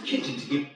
kitchen to get.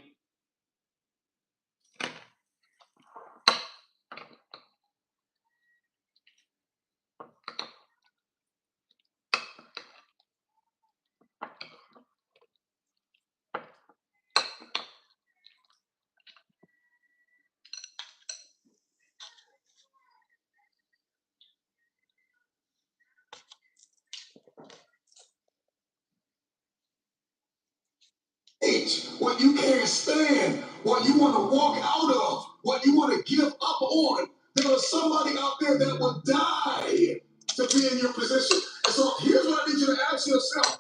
What you can't stand, what you want to walk out of, what you want to give up on. There is somebody out there that would die to be in your position. And so here's what I need you to ask yourself.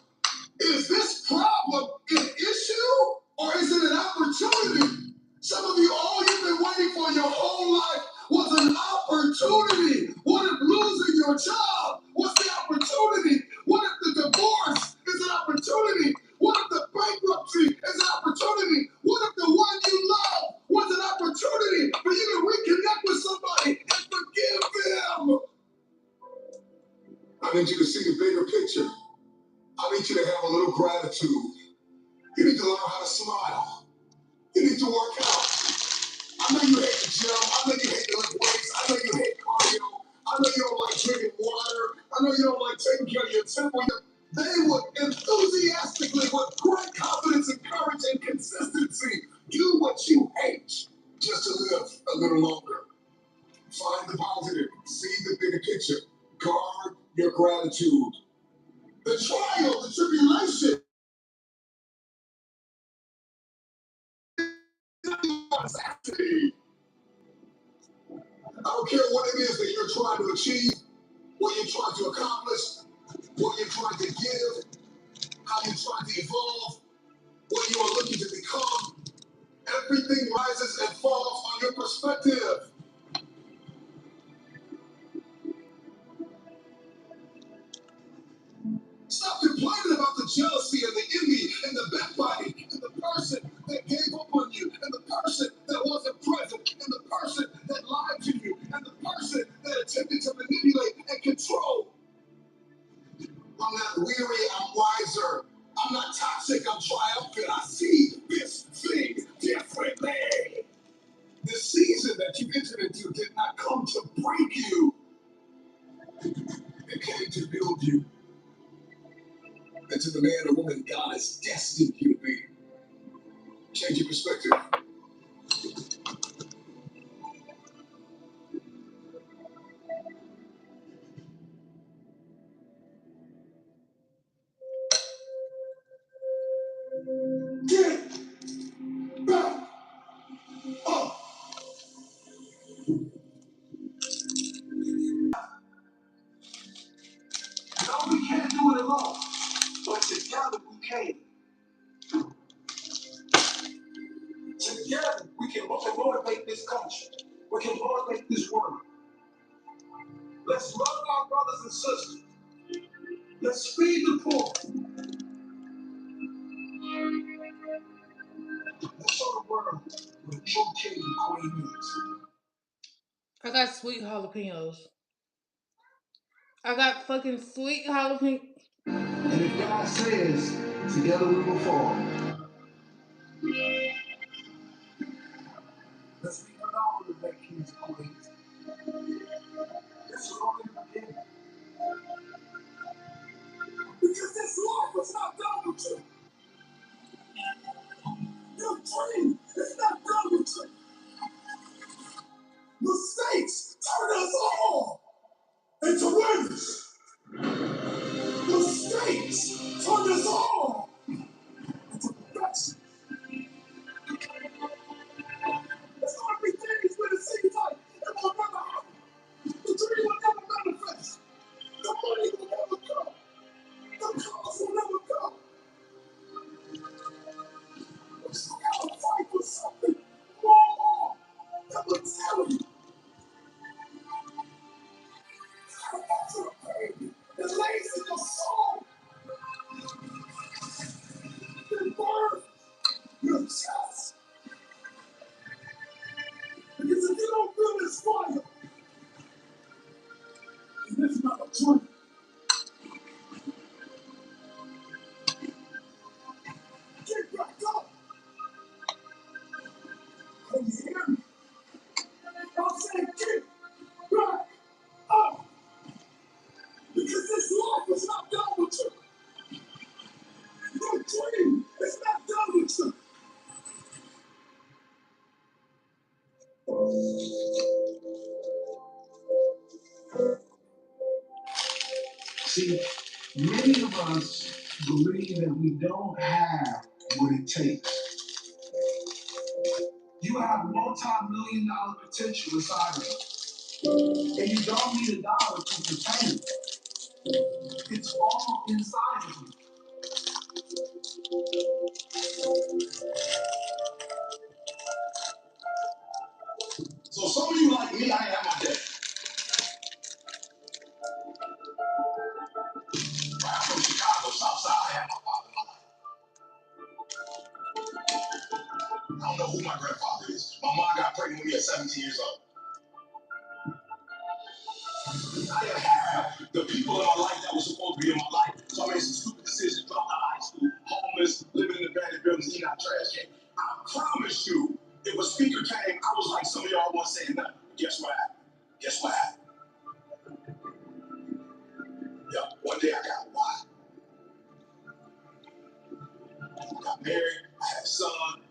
Is this problem an issue or is it an opportunity? Some of you, all you've been waiting for your whole life was an opportunity. What if losing your job was the opportunity? What if the divorce is an opportunity? What if the bankruptcy is an opportunity? What if the one you love was an opportunity for you to reconnect with somebody and forgive them? I need you to see the bigger picture. I need you to have a little gratitude. You need to learn how to smile. You need to work out. I know you hate the gym. I know you hate to lift weights. I know you hate cardio. I know you don't like drinking water. I know you don't like taking care of your temple. They would enthusiastically, with great confidence and courage and consistency, do what you hate just to live a little longer. Find the positive. See the bigger picture. Guard your gratitude. The trial, the tribulation. I don't care what it is that you're trying to achieve, what you're trying to accomplish, what you're trying to give, how you're trying to evolve, what you are looking to become. Everything rises and falls on your perspective. Stop complaining about the jealousy and the envy and the backbiting and the person that gave up on you and the person that wasn't present and the person that lied to you and the person that attempted to manipulate and control. I'm not weary, I'm wiser. I'm not toxic, I'm triumphant. I see this thing differently. The season that you entered into did not come to break you. It came to build you into the man or woman God has destined you to be. Change your perspective. Get back up. No, we can't do it alone, but together we can. Together we can motivate this country. We can motivate this world. Let's love our brothers and sisters. Let's feed the poor. Let's show the world what true king and queen is. I got sweet jalapenos. I got fucking sweet jalapeno. And if God says, together we will fall. Let's be phenomenal to make kings and queens. This is only the beginning. Because this life is not done with you. Your dream is not done with you. Mistakes turn us all into winners. Mistakes turn us all into perfection. There's going to be days when it seems like it will never happen. The dream will never manifest. See, many of us believe that we don't have what it takes. You have multi-million-dollar potential inside of you, and you don't need a dollar to contain it. It's all inside of you. So some of you like me, I ain't have my day. Right, I'm from Chicago, South Side. I had my father in my life. I don't know who my grandfather is. My mom got pregnant with me at 17 years old. I didn't have the people in my life that were supposed to be in my life. So I made some stupid decisions, dropped out of high school, homeless, living in abandoned buildings, eating out trash can. I promise you, if a speaker came, I was like some of y'all wasn't saying nothing. Guess what happened? Guess what happened? Yeah, one day I got wild. I got married, I had a son,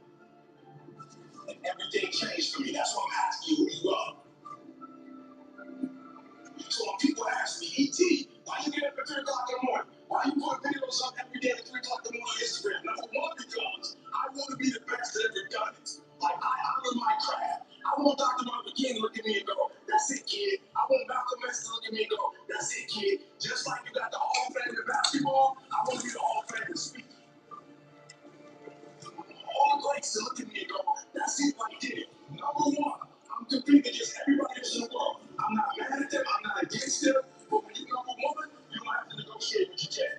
and everything changed for me. That's why I'm asking you who you are. So when people ask me, E.T., why you get up at 3 o'clock in the morning? Why you put videos up every day at 3 o'clock in the morning on Instagram? Number one, because I want to be the best that ever done it. Like, I honor my craft. I want Dr. Martin King to look at me and go, that's it, kid. I want Malcolm X to look at me and go, that's it, kid. Just like you got the Hall of Fame in basketball, I want to be the Hall of Fame in speaking. All the greats to look at me and go, that's it right there. Number one, I'm competing against everybody else in the world. I'm not mad at them, I'm not against them, but when you're number one, you don't have to negotiate with your check.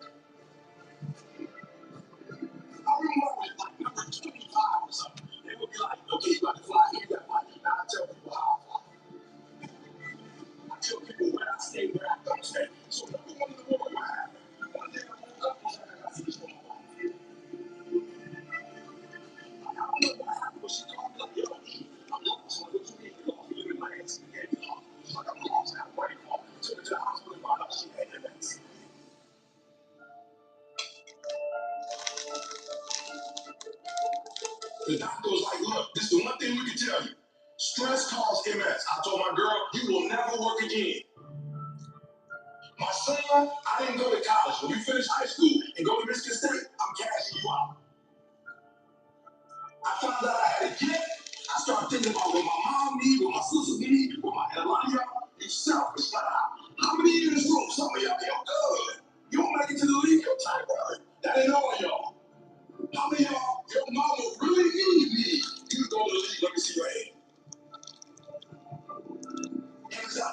I remember I was like number 25 or something. They would be like, okay, you got to fly here, you got to fly here. Now I tell people how I fly. I tell people where I stay, where I don't stay. So number one in the world, what happened? One day I woke up and was like, I got to this for my wife. I don't know what happened, but she called me like, yo, I'm lost. I'm like, what you mean you lost? You live in my ass. You gave me lost. She's like, I'm lost. I have a brain fog. Took her to the hospital and found out she had MS. The doctor was like, look, this is the one thing we can tell you. Stress causes MS. I told my girl, you will never work again. My son, I didn't go to college. When you finish high school and go to Michigan State, I'm cashing you out. I found out I had a gift. I started thinking about what my mom needs, what my sisters need, what my a lot of y'all, you selfish. Like, how many in this room? Some of y'all, you're good. You don't make it to the league, you're tight, brother. That ain't all of y'all. How many of y'all, your mama really need me? You go to the league, let me see your hand.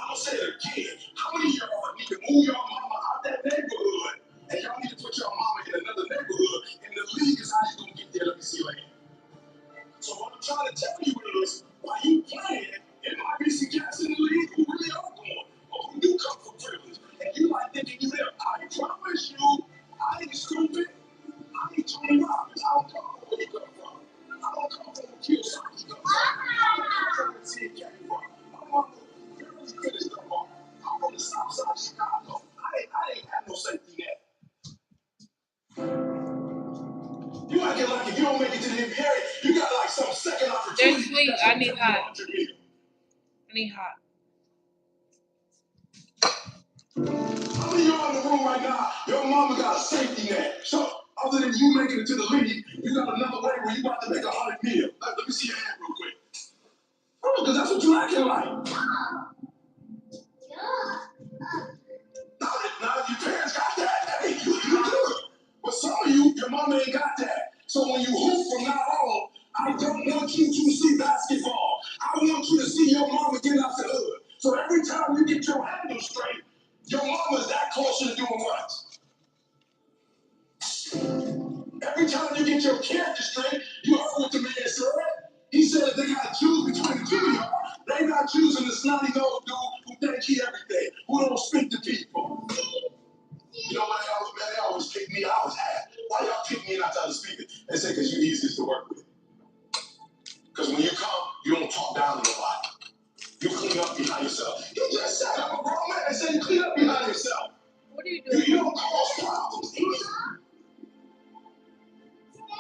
I'll say it again. How many of y'all need to move your mama out that neighborhood? And y'all need to put your mama in another neighborhood. And the league is how you gonna get there. Let me see your hand. So what I'm trying to tell you is, while you playing, it might be some cats in the league who really are going, or who do come from privilege. And you like thinking you there. I promise you, I ain't stupid. I ain't Tony Robbins. I don't come from where he come from. I don't come from the kill side he come from. I don't come from the city he came from. I'm on the very finished up on. I'm from the south side of Chicago. I ain't had no safety net. You acting like if you don't make it to the NBA, you got like some second opportunity. They're sweet. I need hot. I need hot. How many of y'all in the room right now, your mama got a safety net? So, other than you making it to the league, you got another way where you about to make $100 million. Let me see your hand real quick. Oh, because that's what you acting like. Now, if your parents got that, hey, you good. But some of you, your mama ain't got that. So when you hoop from now on, I don't want you to see basketball. I want you to see your mama get out the hood. So every time you get your handle straight, your mama's that closer to doing what? Every time you get your character straight, you heard what the man said. He said if they got to choose between the two of y'all, they not choosing the snotty nose dude who think he everything, who don't speak to people. You know what they always pick me. I always ask, why y'all pick me and not the other speaker? They say because you're easiest to work with. Because when you come, you don't talk down to nobody. You clean up behind yourself. You just said I'm a grown man and said you clean up behind yourself. What are you doing? You don't cause problems.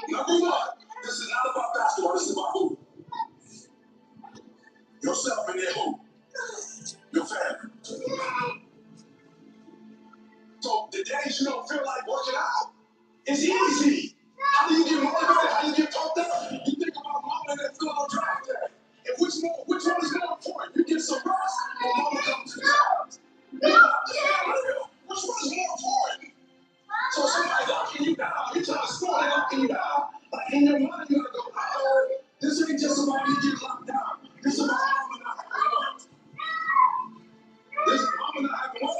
Number one, this is not about basketball, this is about who? Yourself and then who? Your family. So The days you don't feel like working out, it's easy. How do you get motivated? How do you get pumped up? You think about mama that's going on draft day. And which one is more important? You get some rest or mama comes to the house? Which one is more important? So somebody locking you down, you trying to score, they locking you down. Like in your mind, you gotta go, oh, this ain't just about me getting locked down. This is about mama not having one. This is mama not having one.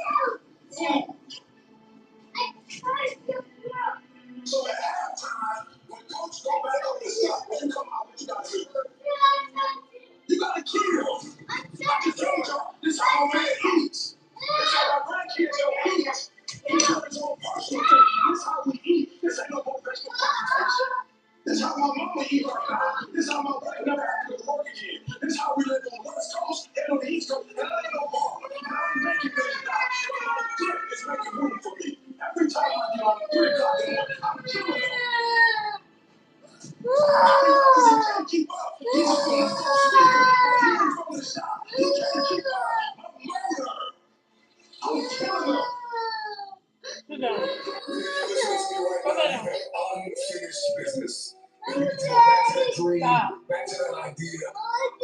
So at halftime, when coach go back over the stuff, when you come out, what you gotta do? You gotta kill. I just told y'all, this is how my man eats. This is how my grandkids don't eat. He got his own personal thing. This is how we eat. This ain't no motivational presentation. This is how my mama eat right now. This is how my wife never had to work again. This is how we live on the West Coast and on the East Coast. And I ain't no ball. And I ain't making millions dollars. But my dick is making room for me. Every time I get on 3 o'clock in the morning, I'm killing them. He can't keep up. He's a full speaker. He ain't from the shop. He can't keep up. I'm murder. I'm killing him. Sit down. Unfinished business. And you can go back to that dream, back to that idea.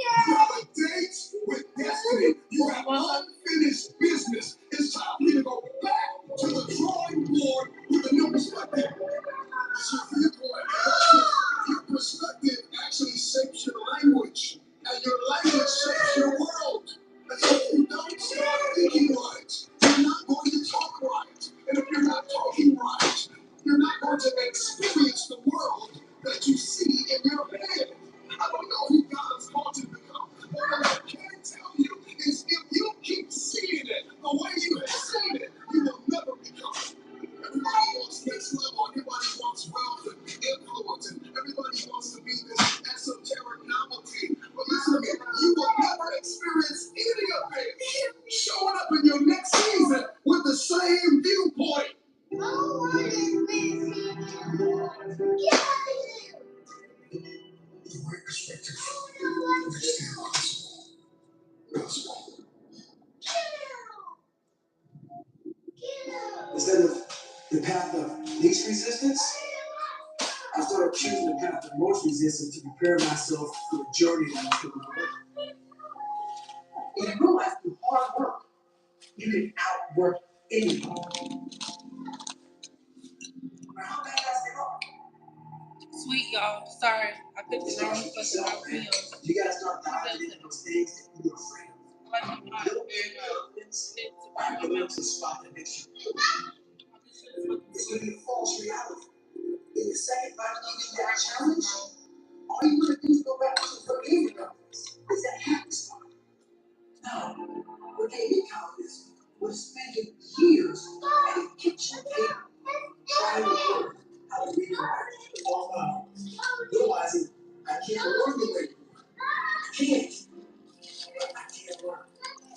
You have a date with destiny. You have unfinished business. It's time for you to go back to the drawing board with a new perspective. It's your viewpoint. Your perspective actually shapes your language, and your language shapes your world. And so if you don't start thinking right, you're not going to talk right. And if you're not talking right, you're not going to experience the world that you see in your head. I don't know who God has called you to become. But what I can tell you is if you keep seeing it the way you have seen it, you will never become it. Everybody wants next level, everybody wants wealth and influence, and everybody wants to be this esoteric novelty. But listen to me, you will never experience any of it showing up in your next season with the same viewpoint. The right perspective makes the impossible possible. Instead of the path of least resistance, I started choosing the path of most resistance to prepare myself for the journey that I'm going on. And you realize through hard work, you can outwork anyone. How bad they are. Sweet, y'all. Sorry, I picked the wrong fucking jalapeno. You gotta start diving into those things that you're afraid of. I like them hot. Little bit of confidence, I can learn to spot addiction. It's gonna be a false reality. In the second bite you get that challenge, all you want to do is go back to forgiving confidence. Is that happy spot? No. Forgiving confidence was spending years at a kitchen table trying to learn how to read and write all my realizing I can't learn the way I can't. I can't learn.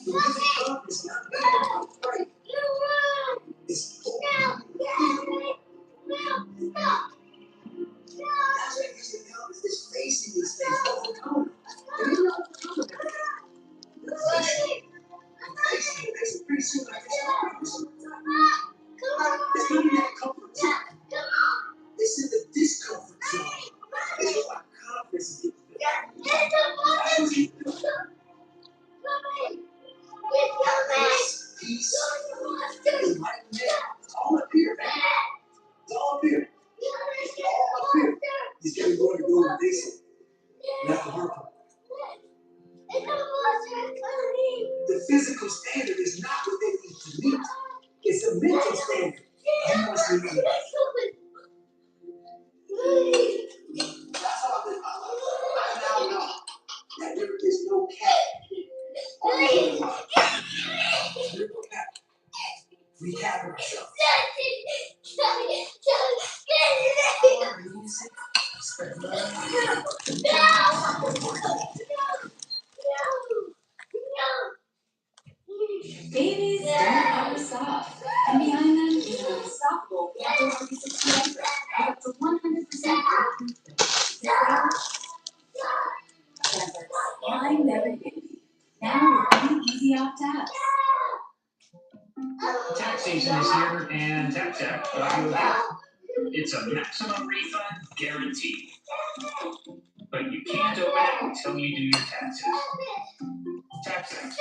Forgiving confidence is not made of afraid. It's full. That's what using confidence is facing these things, overcoming. And you know overcoming facing it pretty soon I can start this. It's not in that comfort zone. It's in the discomfort zone. It's where my confidence is getting built. That's what you do. Peace, enlightenment, it's all up here, man. It's all up here. It's all up here. He's going to go and face it. That's the hard part. The physical standard is not what they need to meet. It's a mental standard. You must meet. That's how I live my life. I now know that there is no cap on the life. There's no cap. We cap ourselves. Babies don't ever stop. And behind them is an unstoppable outdoor 360 with up to 100% growth. Mine never baby. Now with 3 easy opt tabs. Tax season is here, and And tap tap, it's a maximum refund guarantee. But you can't open it until you do your taxes. Tap tap.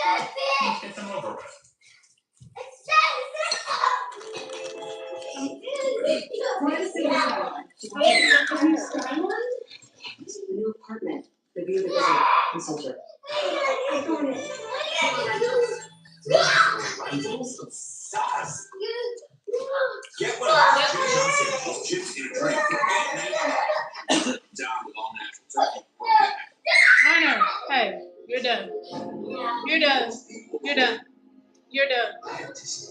Let's get them over with. Why does it matter? The new apartment. The view that doesn't insult her. Get one of those Jim Johnson chips in a drink. Down with all natural turkey. Honor, hey, you're done. You're done. You're done. You're done.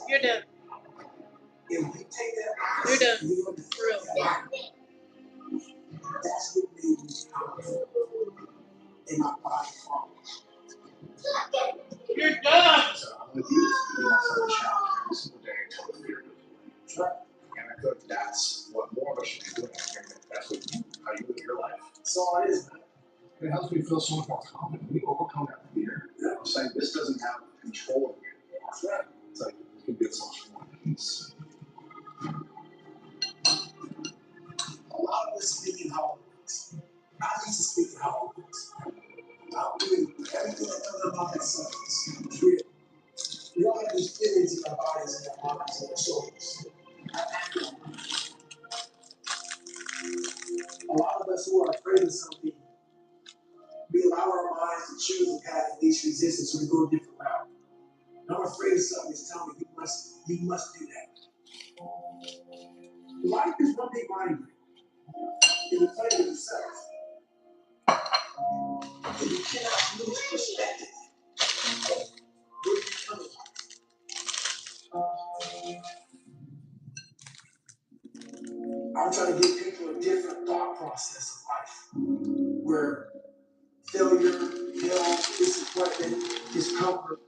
You're done. You're done. For real. That's what made me powerful in my body. You're done. So I'm gonna do this to give myself a challenge every single day until the fear goes away. And I feel like that's what more of us should be doing. That's what how you live your life. That's all it is, man. It helps me feel so much more confident. We overcome that fear. Yeah. I'm saying this doesn't have control of you. That's right. It's like you can get so much more peace. A lot of us speak in Holocaust. I used to speak in Holocaust. I'm doing everything that comes about that substance. It's real. We all have these feelings in our bodies, in our minds, and our souls. A lot of us who are afraid of something, we allow our minds to choose the path of least resistance, so we go a different route. And I'm afraid of something that's telling me you must do that. Life is one big mind game. And you play with yourself. And you cannot lose perspective. Where you're coming from. I'm trying to give people a different thought process of life. Where failure, hell, disappointment, discomfort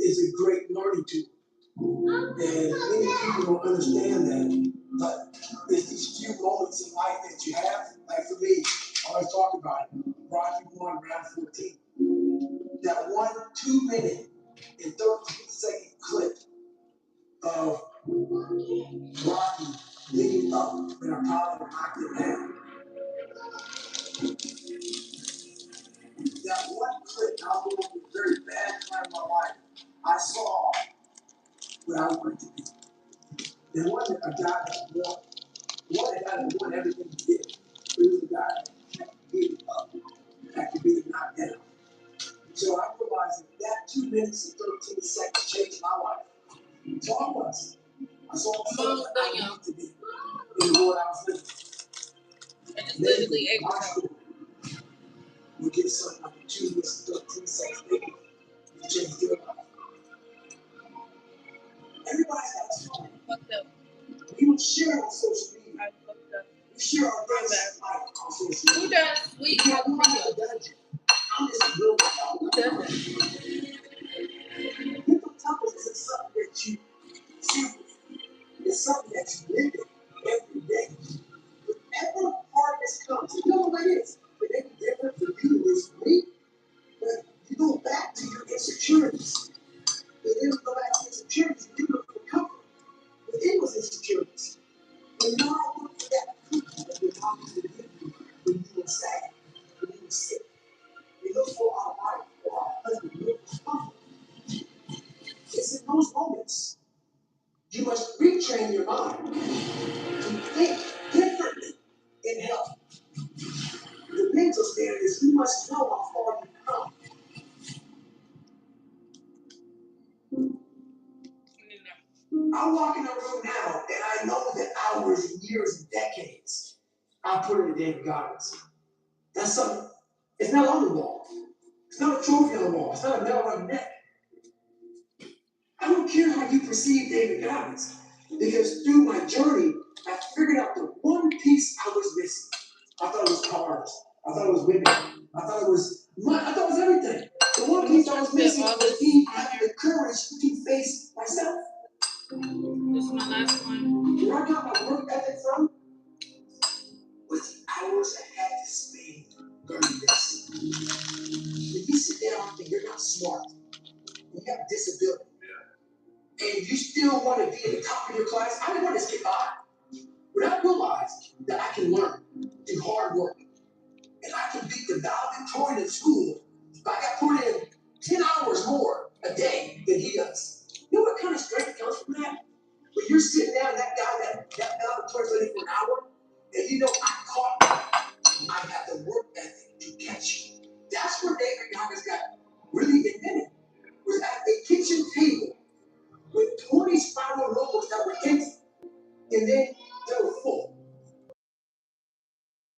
is a great learning tool. And many people don't understand that. But there's these few moments in life that you have, like for me, I always talk about it. Rocky 1, round 14. That 1 2-minute and 13-second clip of Rocky getting up when Apollo knocked him down. That one clip, I was going through a very bad time in my life. I saw what I wanted to be. There wasn't a guy that won everything he did. He was a guy that kept getting up after being knocked down. So I realized that 2 minutes and 13 seconds changed my life. So I saw myself that I wanted to be in the world I was living. And it's literally My story would give someone 2 minutes and 13 seconds maybe to change their life. Everybody's got a story. Fucked up. We don't share on social media. I fucked up. We share our best life on social Who media. does sweet I'm jalapenos? just real. Who does it? Mental toughness isn't something that you see. It's something that you live in every day. Whatever hardness comes, you know what it is. It ain't different for you than it is for me. But you go back to your insecurities. And then you go back to insecurities, you look for comfort. But it was insecurities. And now I look for that comfort that you're talking to you when you were sad, when you were sick. You look for our wife or our husband, you look for comfort. It's in those moments you must retrain your mind to think differently in health. The mental standard is you must know how far you've come. I'm walking the room now, and I know that hours and years and decades I put into David Goggins. That's something. It's not on the wall. It's not a trophy on the wall. It's not a medal on your neck. I don't care how you perceive David Goggins, because through my journey, I figured out the one piece I was missing. I thought it was cars. I thought it was women. I thought it was money. I thought it was everything. The one piece I was missing was me having the courage to face myself. This is my last one. Where I got my work ethic from was the hours I had to spend learning this. When you sit down and you're not smart, you have a disability. and you still want to be in the top of your class, I didn't want to skip by. But I realized that I can learn through hard work, and I can beat the valedictorian in school if I got put in 10 hours more a day than he does. You know what kind of strength comes from that? When you're sitting down, that guy that valedictorian's ready for an hour, and you know I caught him. I have the work ethic to catch you. That's where David Goggins got really invented. Was at a kitchen table with 20 spiral rolls that were empty. And then